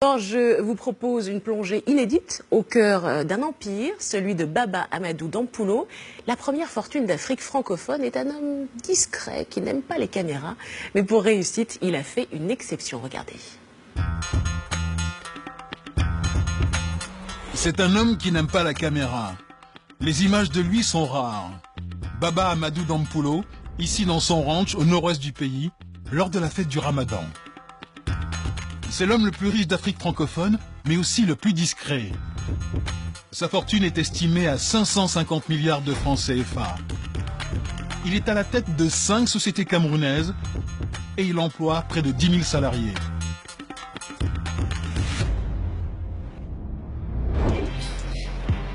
Alors, je vous propose une plongée inédite au cœur d'un empire, celui de Baba Amadou Dampulo. La première fortune d'Afrique francophone est un homme discret qui n'aime pas les caméras. Mais pour réussite, il a fait une exception. Regardez. C'est un homme qui n'aime pas la caméra. Les images de lui sont rares. Baba Amadou Dampulo, ici dans son ranch au nord-ouest du pays, lors de la fête du Ramadan. C'est l'homme le plus riche d'Afrique francophone, mais aussi le plus discret. Sa fortune est estimée à 550 milliards de francs CFA. Il est à la tête de 5 sociétés camerounaises et il emploie près de 10 000 salariés.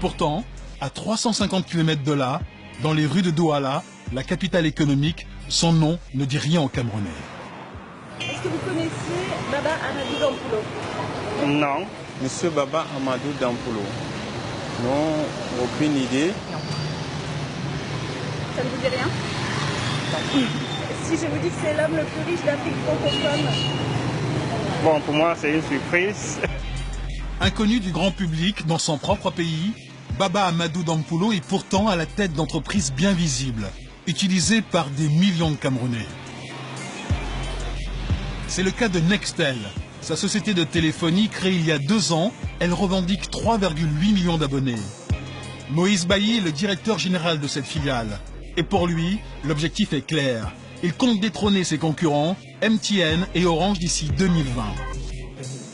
Pourtant, à 350 km de là, dans les rues de Douala, la capitale économique, son nom ne dit rien aux Camerounais. Est-ce que vous connaissez Baba Amadou Dampulo? Non, Monsieur Baba Amadou Dampulo. Non, aucune idée. Non. Ça ne vous dit rien? Si je vous dis que c'est l'homme le plus riche d'Afrique francophone? Bon, pour moi, c'est une surprise. Inconnu du grand public dans son propre pays, Baba Amadou Dampulo est pourtant à la tête d'entreprises bien visibles, utilisées par des millions de Camerounais. C'est le cas de Nextel. Sa société de téléphonie créée il y a 2 ans, elle revendique 3,8 millions d'abonnés. Moïse Bailly est le directeur général de cette filiale. Et pour lui, l'objectif est clair. Il compte détrôner ses concurrents, MTN et Orange d'ici 2020.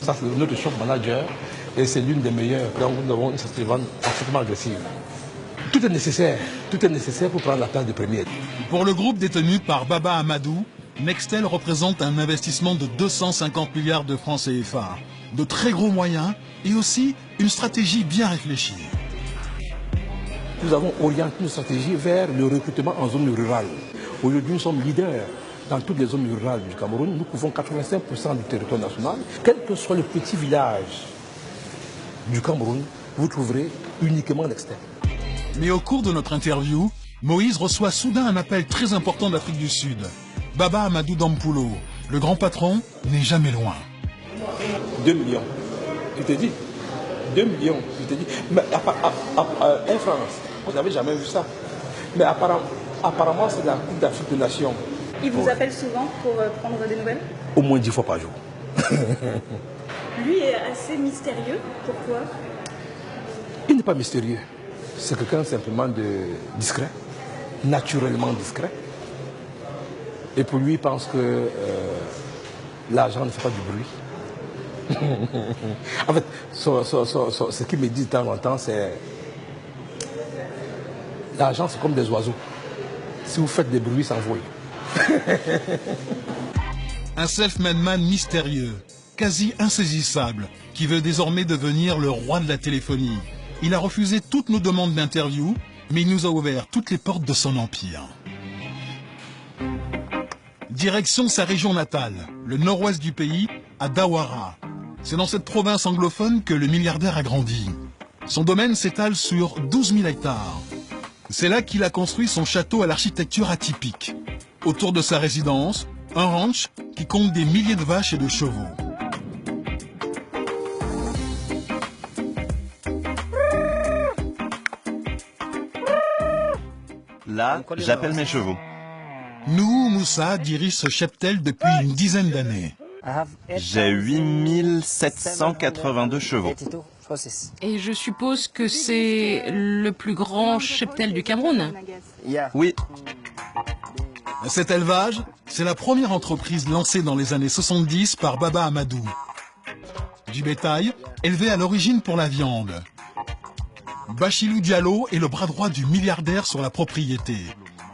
Ça, c'est notre shop manager et c'est l'une des meilleures. Donc, nous avons une société de vente parfaitement agressive. Tout est nécessaire pour prendre la place de premier. Pour le groupe détenu par Baba Amadou, Nextel représente un investissement de 250 milliards de francs CFA, de très gros moyens et aussi une stratégie bien réfléchie. Nous avons orienté nos stratégies vers le recrutement en zone rurale. Aujourd'hui, nous sommes leaders dans toutes les zones rurales du Cameroun. Nous couvrons 85% du territoire national. Quel que soit le petit village du Cameroun, vous trouverez uniquement Nextel. Mais au cours de notre interview, Moïse reçoit soudain un appel très important d'Afrique du Sud. Baba Amadou Dampulo, le grand patron, n'est jamais loin. 2 millions. Tu t'es dit 2 millions. Tu t'es dit. Mais Air France, vous n'avez jamais vu ça. Mais apparemment, c'est la Coupe d'Afrique des Nations. Il vous appelle souvent pour prendre des nouvelles? Au moins 10 fois par jour. Lui est assez mystérieux. Pourquoi? Il n'est pas mystérieux. C'est quelqu'un simplement de discret, naturellement discret. Et pour lui, il pense que l'argent ne fait pas du bruit. En fait, ce qu'il me dit de temps en temps, c'est l'argent, c'est comme des oiseaux. Si vous faites des bruits, ça envoie. Un self-made man mystérieux, quasi insaisissable, qui veut désormais devenir le roi de la téléphonie. Il a refusé toutes nos demandes d'interview, mais il nous a ouvert toutes les portes de son empire. Direction sa région natale, le nord-ouest du pays, à Dawara. C'est dans cette province anglophone que le milliardaire a grandi. Son domaine s'étale sur 12 000 hectares. C'est là qu'il a construit son château à l'architecture atypique. Autour de sa résidence, un ranch qui compte des milliers de vaches et de chevaux. Là, j'appelle mes chevaux. Nouhou Moussa dirige ce cheptel depuis une dizaine d'années. J'ai 8782 chevaux. Et je suppose que c'est le plus grand cheptel du Cameroun. Oui, Cet élevage, c'est la première entreprise lancée dans les années 70 par Baba Amadou. Du bétail, élevé à l'origine pour la viande. Bachilou Diallo est le bras droit du milliardaire sur la propriété.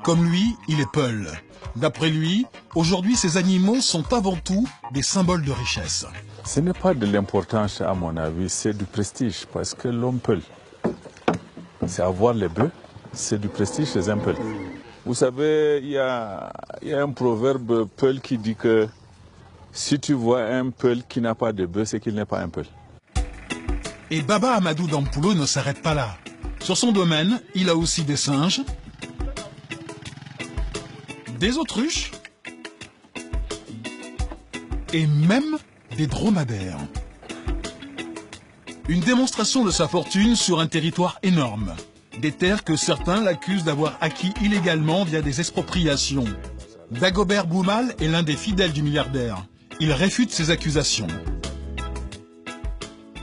Comme lui, il est Peul. D'après lui, aujourd'hui, ces animaux sont avant tout des symboles de richesse. Ce n'est pas de l'importance, à mon avis, c'est du prestige, parce que l'homme Peul, c'est avoir les bœufs, c'est du prestige chez un Peul. Vous savez, il y a un proverbe Peul qui dit que si tu vois un Peul qui n'a pas de bœufs, c'est qu'il n'est pas un Peul. Et Baba Amadou Dampulo ne s'arrête pas là. Sur son domaine, il a aussi des singes, des autruches et même des dromadaires. Une démonstration de sa fortune sur un territoire énorme. Des terres que certains l'accusent d'avoir acquis illégalement via des expropriations. Dagobert Boumal est l'un des fidèles du milliardaire. Il réfute ces accusations.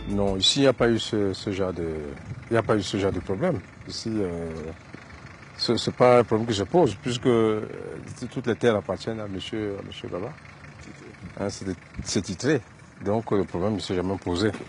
Non, ici, il n'y a pas eu ce genre de problème. Ici, ce n'est pas un problème que je pose, puisque toutes les terres appartiennent à monsieur Baba. Hein, c'est titré. Donc, le problème ne s'est jamais posé.